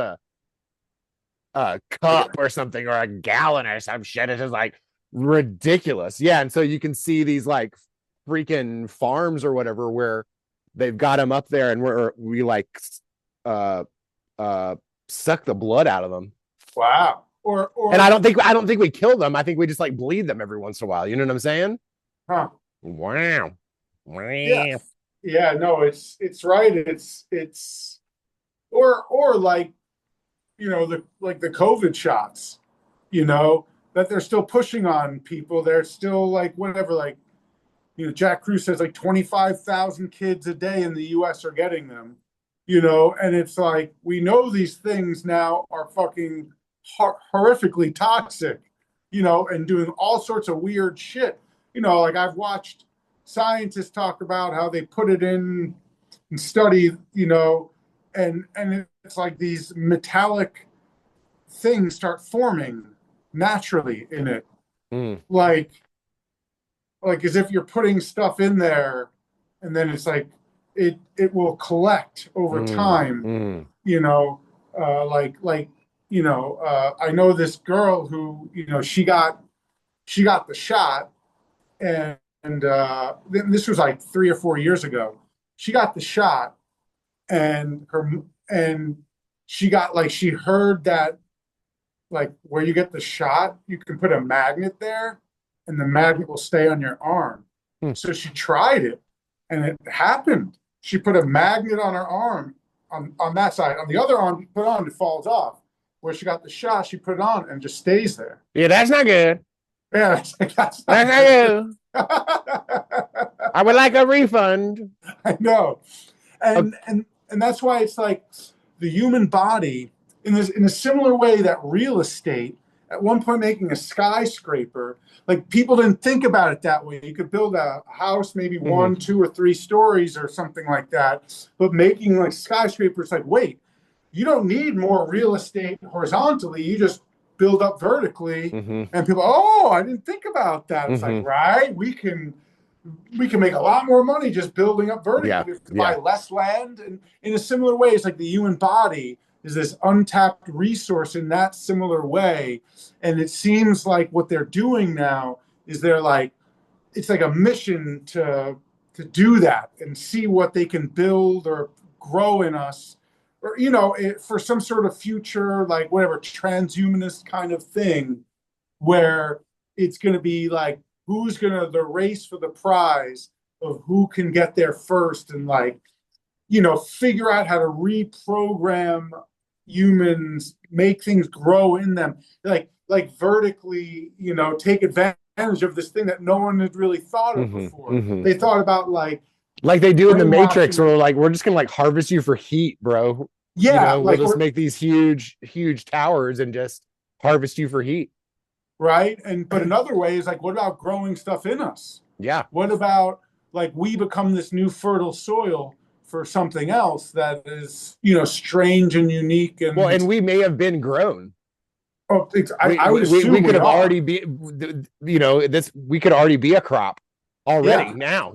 S1: a cup or something or a gallon or some shit. It's just like ridiculous. Yeah. And so you can see these like freaking farms or whatever where they've got them up there and we like uh uh suck the blood out of them.
S2: Wow.
S1: And
S2: Or
S1: I don't think we kill them. I think we just like bleed them every once in a while. You know what I'm saying?
S2: huh.
S1: Wow.
S2: Yeah.
S1: Wow.
S2: Yeah, no, it's right. It's or like, the COVID shots, that they're still pushing on people. They're still like whatever, like Jack Cruz says like 25,000 kids a day in the US are getting them, and it's like, we know these things now are fucking horrifically toxic, and doing all sorts of weird shit. Like I've watched scientists talk about how they put it in and study, and it's like these metallic things start forming naturally in it.
S1: Mm,
S2: Like, as if you're putting stuff in there and then it's like it will collect over
S1: mm,
S2: time
S1: mm.
S2: like I know this girl who she got the shot and this was like 3 or 4 years ago. She got the shot and she got like she heard that like where you get the shot, you can put a magnet there and the magnet will stay on your arm.
S1: Mm.
S2: So she tried it and it happened. She put a magnet on her arm on that side. On the other arm, you put on, it falls off. Where she got the shot, she put it on and just stays there.
S1: Yeah, that's not good.
S2: Yeah, that's
S1: That's
S2: not
S1: not
S2: good.
S1: good. I would like a refund.
S2: I know.
S1: Okay.
S2: And that's why it's like the human body in a similar way that real estate at one point making a skyscraper, like people didn't think about it that way. You could build a house maybe
S1: Mm-hmm.
S2: 1, 2, or 3 stories or something like that, but making like skyscrapers, like wait, you don't need more real estate horizontally, you just build up vertically.
S1: Mm-hmm.
S2: And people, oh, I didn't think about that. It's like,
S1: Mm-hmm.
S2: right, we can make a lot more money just building up vertically.
S1: Yeah.
S2: We have to buy
S1: Yeah.
S2: less land. And in a similar way, it's like the human body is this untapped resource in that similar way. And it seems like what they're doing now is it's like a mission to do that and see what they can build or grow in us or for some sort of future, like whatever transhumanist kind of thing, where it's going to be like who's going to the race for the prize of who can get there first, and like figure out how to reprogram humans, make things grow in them, like vertically, take advantage of this thing that no one had really thought of before. They thought about
S1: like they do in the Matrix,
S2: brainwashing.
S1: where like we're just gonna like harvest you for heat, bro.
S2: Yeah,
S1: We'll
S2: like
S1: just
S2: we're
S1: make these huge towers and just harvest you for heat.
S2: right. But another way is like, what about growing stuff in us?
S1: Yeah.
S2: What about like we become this new fertile soil for something else that is, strange and unique
S1: Well, and
S2: and
S1: we may have been grown.
S2: oh,
S1: We
S2: I would
S1: we
S2: assume
S1: could
S2: we
S1: have
S2: are.
S1: already be, this we could already be a crop already
S2: Yeah,
S1: now,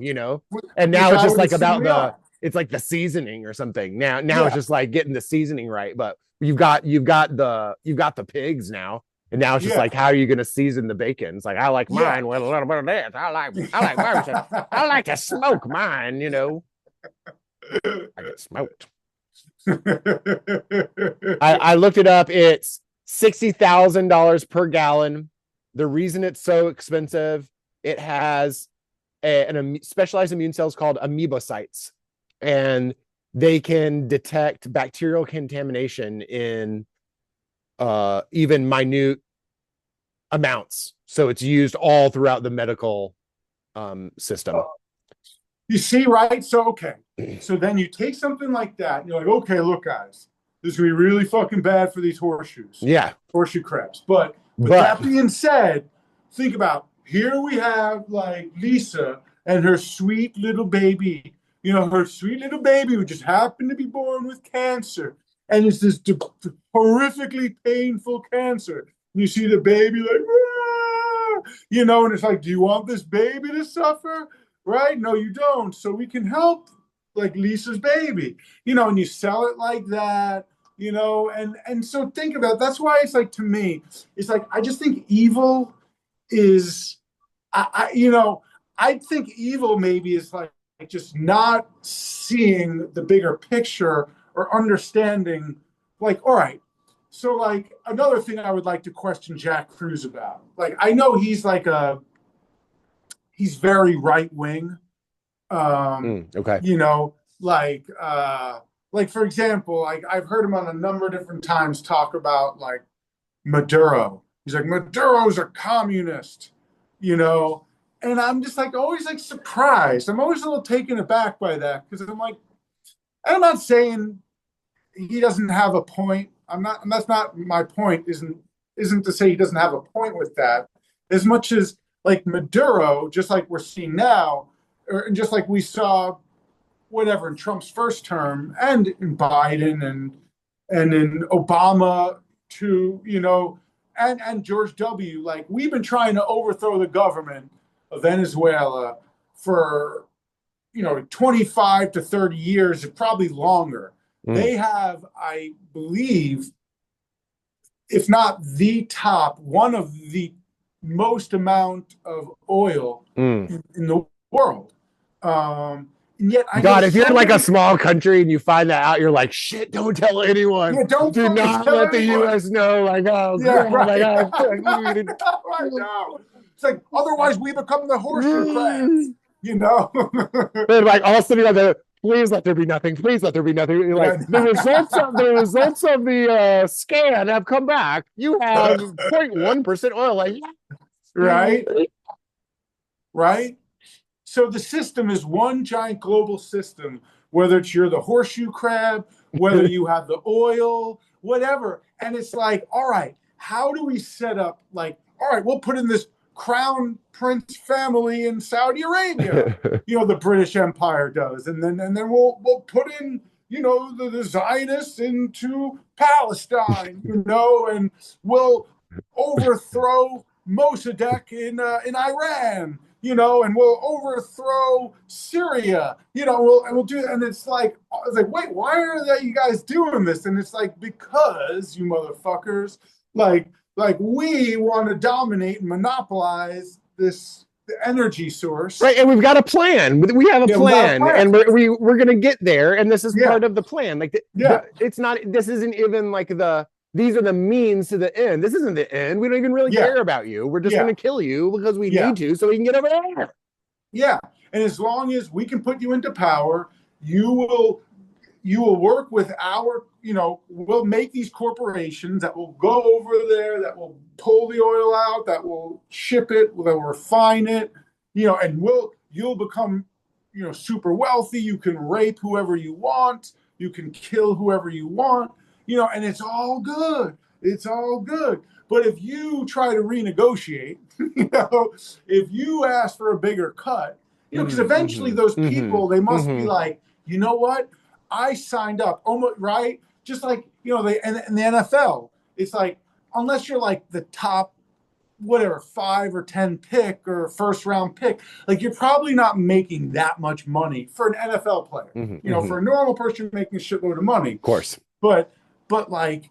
S1: and now
S2: which
S1: it's
S2: I
S1: just
S2: would
S1: like
S2: assume
S1: about
S2: we are.
S1: it's like the seasoning or something. Now it's
S2: Yeah,
S1: just like getting the seasoning right. But you've got the pigs now. And now it's just
S2: yeah.
S1: like, how are you going to season the bacon? It's like, I like
S2: Yeah.
S1: mine with a little bit of this. I like barbecue. I like to smoke mine. I get smoked. I looked it up. It's $60,000 per gallon. The reason it's so expensive, it has specialized immune cells called amoebocytes, and they can detect bacterial contamination in even minute amounts. So it's used all throughout the medical system.
S2: You see, right? So, okay. So then you take something like that and you're like, okay, look, guys, this is going to be really fucking bad for these
S1: Yeah.
S2: horseshoe crabs. But
S1: But
S2: that being said, think about here we have like Lisa and her sweet little baby, her sweet little baby who just happened to be born with cancer. And it's this horrifically painful cancer. And you see the baby like, and it's like, do you want this baby to suffer? Right? No, you don't. So we can help like Lisa's baby, and you sell it like that, and so think about it. That's why it's like to me, it's like I just think evil is I think evil maybe is like just not seeing the bigger picture or understanding like, all right, so like another thing I would like to question Jack Cruz about. Like I know he's very right wing.
S1: okay.
S2: You know, like for example, like I've heard him on a number of different times talk about like Maduro. He's like, Maduro's a communist, you know, and I'm just like always like surprised. I'm always a little taken aback by that because I'm like, I'm not saying he doesn't have a point. I'm not, and that's not my point. Isn't to say he doesn't have a point with that, as much as like Maduro, just like we're seeing now, or just like we saw whatever in Trump's first term and in Biden and in Obama to and George W. Like we've been trying to overthrow the government of Venezuela for 25 to 30 years, probably longer.
S1: Mm.
S2: They have, I believe, if not the top, one of the most amount of oil in the world. And yet I
S1: God,
S2: get
S1: if you're in
S2: so
S1: like a
S2: many.
S1: small country and you find that out, you're like, shit, don't tell anyone.
S2: Yeah, don't
S1: Do
S2: fucking
S1: not
S2: tell
S1: let the
S2: anyone.
S1: US know. Like, oh
S2: Yeah,
S1: crap, like,
S2: right.
S1: oh fuck.
S2: I know. It's like otherwise we become the horseshoe crabs. You know.
S1: But like all sitting on there, please let there be nothing. Please let there be nothing. You're like, the results of the scan have come back. You have 0.1% oil. Like,
S2: Right. Right. So the system is one giant global system, whether it's you're the horseshoe crab, whether you have the oil, whatever. And it's like, all right, how do we set up like, all right, we'll put in this crown prince family in Saudi Arabia, the British Empire does. And then we'll put in, the Zionists into Palestine, and we'll overthrow Mossadegh in Iran, and we'll overthrow Syria, we'll do, and it's like, wait, why are you guys doing this? And it's like, because you motherfuckers, like we want to dominate and monopolize this the energy source.
S1: Right, and we've got a plan. We have a
S2: Yeah, we got a
S1: plan, and
S2: plan.
S1: we're gonna get there, and this is
S2: Yeah,
S1: part of the plan. Like
S2: yeah,
S1: it's not. This isn't even like these are the means to the end. This isn't the end. We don't even really
S2: yeah,
S1: care about you. We're just
S2: yeah,
S1: gonna kill you because we
S2: yeah,
S1: need to, so we can get over there.
S2: yeah. And as long as we can put you into power, you will you will work with our, we'll make these corporations that will go over there, that will pull the oil out, that will ship it, that will refine it, and you'll become, super wealthy. You can rape whoever you want, you can kill whoever you want, and it's all good. It's all good. But if you try to renegotiate, if you ask for a bigger cut, because eventually those people, they must be like, you know what? I signed up almost right, just like they in the NFL. It's like unless you're like the top, whatever 5 or 10 pick or first round pick, like you're probably not making that much money for an NFL player. For a normal person making a shitload of money,
S1: Of course.
S2: but like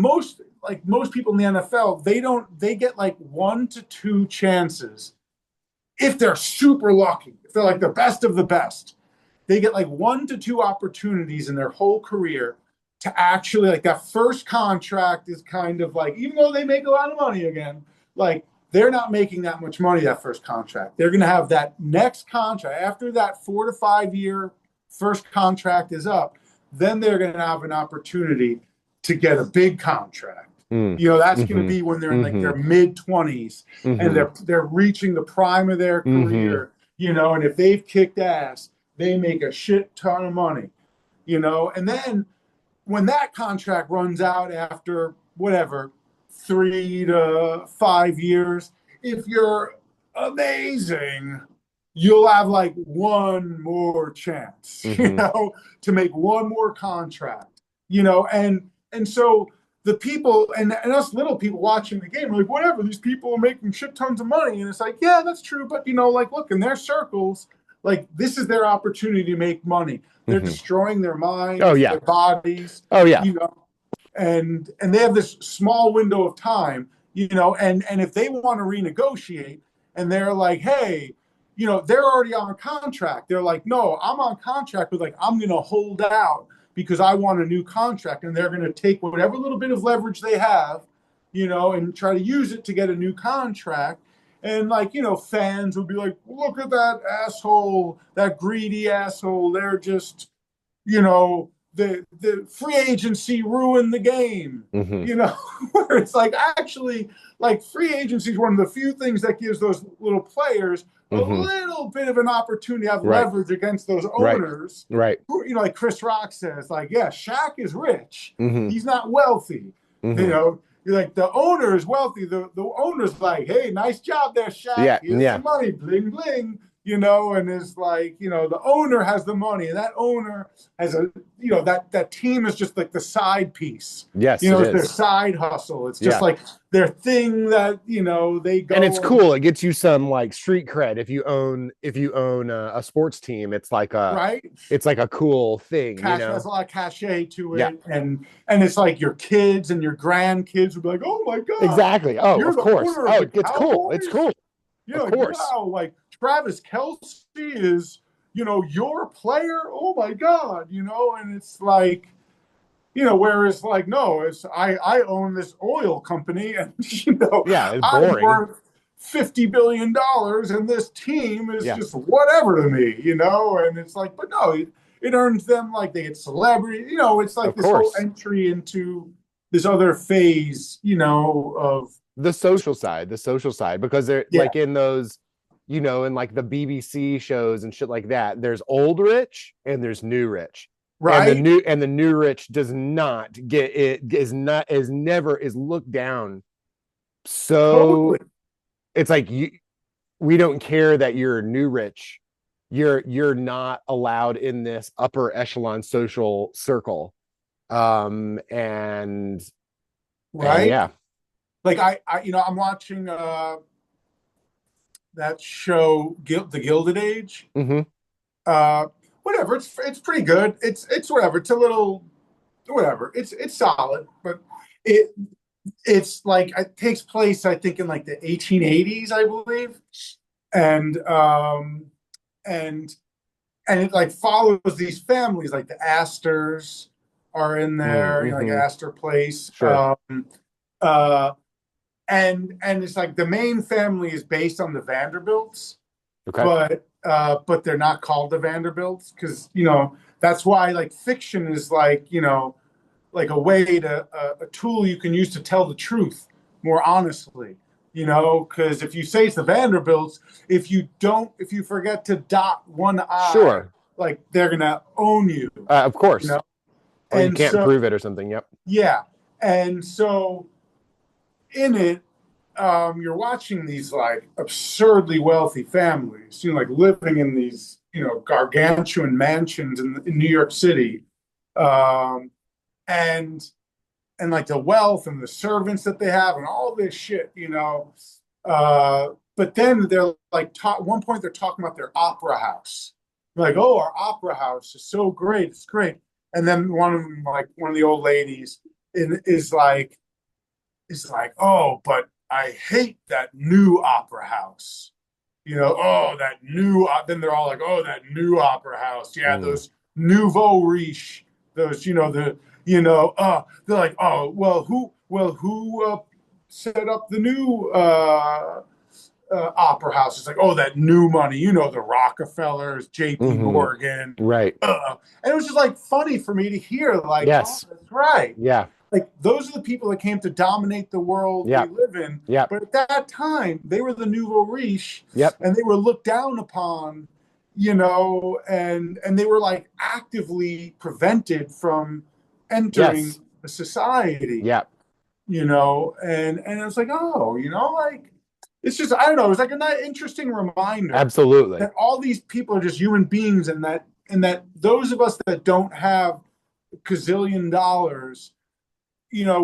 S2: most people in the NFL, they get like 1 to 2 chances if they're super lucky, if they're like the best of the best. They get like 1 to 2 opportunities in their whole career to actually, like, that first contract is kind of like, even though they make a lot of money again, like they're not making that much money that first contract. They're going to have that next contract after that 4 to 5 year first contract is up. Then they're going to have an opportunity to get a big contract. That's going to be when they're in like their mid-20s and they're reaching the prime of their career. And if they've kicked ass, they make a shit ton of money, and then when that contract runs out after whatever 3 to 5 years, if you're amazing, you'll have like one more chance, to make one more contract, and so the people and us little people watching the game are like, whatever, these people are making shit tons of money, and it's like, yeah, that's true, but like, look, in their circles, like, this is their opportunity to make money. They're destroying their minds,
S1: Oh yeah.
S2: their bodies,
S1: Oh yeah.
S2: And they have this small window of time, and if they want to renegotiate and they're like, hey, they're already on a contract. They're like, no, I'm on contract, but like, I'm going to hold out because I want a new contract. And they're going to take whatever little bit of leverage they have, and try to use it to get a new contract. And like, fans will be like, look at that asshole, that greedy asshole. They're just, the free agency ruined the game, where it's like, actually, like, free agency is one of the few things that gives those little players a little bit of an opportunity to have leverage against those owners.
S1: Right.
S2: Who, like Chris Rock says, like, yeah, Shaq is rich. He's not wealthy. You're like, the owner is wealthy. The owner's like, hey, nice job there, Shaq. Here's some money, bling, bling. And it's like, the owner has the money, and that owner has that team is just like the side piece.
S1: Yes,
S2: it's their side hustle. It's just like their thing that, they go.
S1: And it's cool. It gets you some like street cred if you own a sports team. It's like it's like a cool thing.
S2: Has a lot of cachet to it, and it's like your kids and your grandkids will be like, oh my god,
S1: exactly. Oh,
S2: you're
S1: of
S2: the
S1: course.
S2: owner
S1: Oh,
S2: of the
S1: it's
S2: Cowboys?
S1: Cool. It's cool.
S2: Yeah,
S1: of course.
S2: Wow, like Travis Kelce is, your player. Oh my god, and it's like, whereas like, no, it's I own this oil company, and
S1: it's
S2: I'm
S1: boring.
S2: worth $50 billion, and this team is just whatever to me, and it's like, but no, it earns them, like, they get celebrity, it's like this whole entry into this other phase, of
S1: the social side, because they're like in those, in like the BBC shows and shit like that, there's old rich and there's new rich. Right. And the new rich does not get it, is never looked down. So it's like, we don't care that you're new rich. You're not allowed in this upper echelon social circle. And yeah.
S2: Like I I'm watching that show, The Gilded Age. Whatever, it's pretty good. It's whatever. It's a little whatever. It's solid, but it's like, it takes place, I think, in like the 1880s, I believe. and and and it like follows these families, like the Astors are in there, like
S1: Mm-hmm.
S2: Astor Place.
S1: Sure.
S2: Uh, and it's like the main family is based on the Vanderbilts,
S1: Okay.
S2: but they're not called the Vanderbilts because that's why like fiction is like like a way to a tool you can use to tell the truth more honestly. Because if you say it's the Vanderbilts, if you forget to dot one I,
S1: Sure.
S2: like they're gonna own you.
S1: Of
S2: You
S1: course.
S2: know,
S1: Or you
S2: and
S1: can't
S2: so
S1: prove it or something. Yep.
S2: yeah, and so in it, you're watching these like absurdly wealthy families, like living in these, gargantuan mansions in New York City, um, and like the wealth and the servants that they have and all this shit. But then they're like, at one point they're talking about their opera house, like, oh, our opera house is so great, it's great. And then one of them, like one of the old ladies, is like oh, but I hate that new opera house. Oh, that new. Then they're all like, oh, that new opera house. Yeah,
S1: Mm.
S2: those nouveau riche. Those, they're like, oh, well, who set up the new opera house? It's like, oh, that new money. The Rockefellers, J.P.
S1: Hmm.
S2: Morgan.
S1: Right.
S2: And it was just like funny for me to hear, like, oh,
S1: Yes.
S2: that's right.
S1: Yeah.
S2: Like those are the people that came to dominate the world we
S1: Yep.
S2: live in.
S1: Yep.
S2: But at that time, they were the nouveau riche,
S1: Yep.
S2: and they were looked down upon, and they were like actively prevented from entering
S1: Yes.
S2: the society,
S1: Yep.
S2: and it was like, oh, like it's just, I don't know, it was like a nice, interesting reminder
S1: Absolutely.
S2: that all these people are just human beings, and that those of us that don't have a gazillion dollars,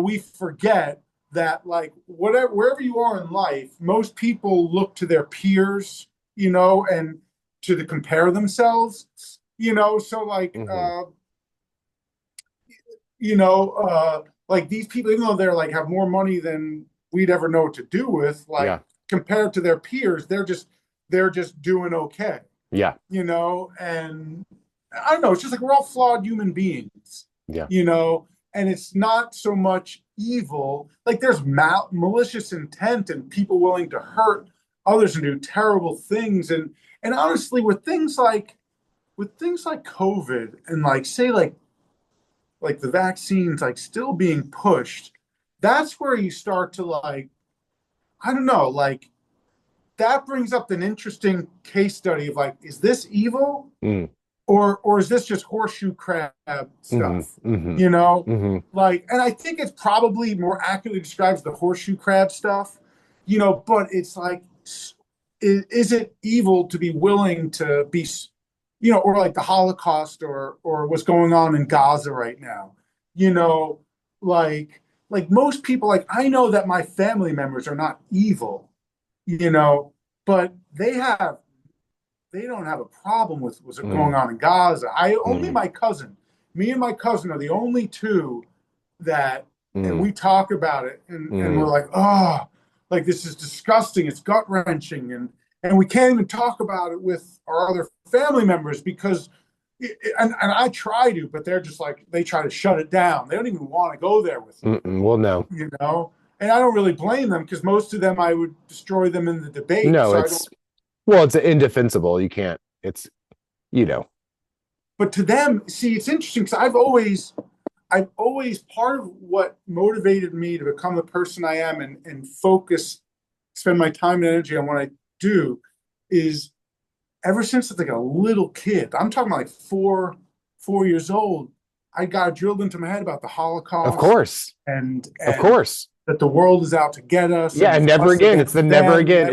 S2: we forget that, like, whatever, wherever you are in life, most people look to their peers, and to compare themselves, so like,
S1: Hmm.
S2: like these people, even though they're like have more money than we'd ever know what to do with, like
S1: Yeah.
S2: compared to their peers, they're just doing okay,
S1: Yeah.
S2: and I don't know, it's just like we're all flawed human beings,
S1: Yeah.
S2: you know, and it's not so much evil. Like there's malicious intent and people willing to hurt others and do terrible things. And honestly, with things like COVID and like say like the vaccines like still being pushed, that's where you start to like, I don't know, like that brings up an interesting case study of like, is this evil?
S1: Mm.
S2: Or is this just horseshoe crab
S1: Hmm.
S2: stuff?
S1: Hmm.
S2: You know,
S1: Hmm.
S2: like, and I think it's probably more accurately describes the horseshoe crab stuff, but it's like, is it evil to be willing to be, or like the Holocaust or what's going on in Gaza right now, you know, like most people, like I know that my family members are not evil, you know, but they don't have a problem with what's going
S1: Mm.
S2: on in Gaza. I only
S1: Mm.
S2: my cousin, me and my cousin are the only two that, and
S1: Mm.
S2: we talk about it, and we're
S1: Mm.
S2: like, oh, like this is disgusting. It's gut wrenching, and we can't even talk about it with our other family members because, and I try to, but they're just like they try to shut it down. They don't even want to go there with me,
S1: Mm-mm. Well, no,
S2: you know. And I don't really blame them because most of them I would destroy them in the debate.
S1: no,
S2: So I don't.
S1: it's indefensible. You can't, it's, you know,
S2: But to them, see, it's interesting because I've always part of what motivated me to become the person I am and focus, spend my time and energy on what I do is ever since it's like a little kid. I'm talking about like 4 years old. I got drilled into my head about the
S1: of
S2: Holocaust
S1: course,
S2: and
S1: of
S2: and
S1: course.
S2: that the world is out to get us
S1: Yeah.
S2: and
S1: And
S2: it's
S1: never
S2: us
S1: again. It's the
S2: against
S1: never
S2: them.
S1: again.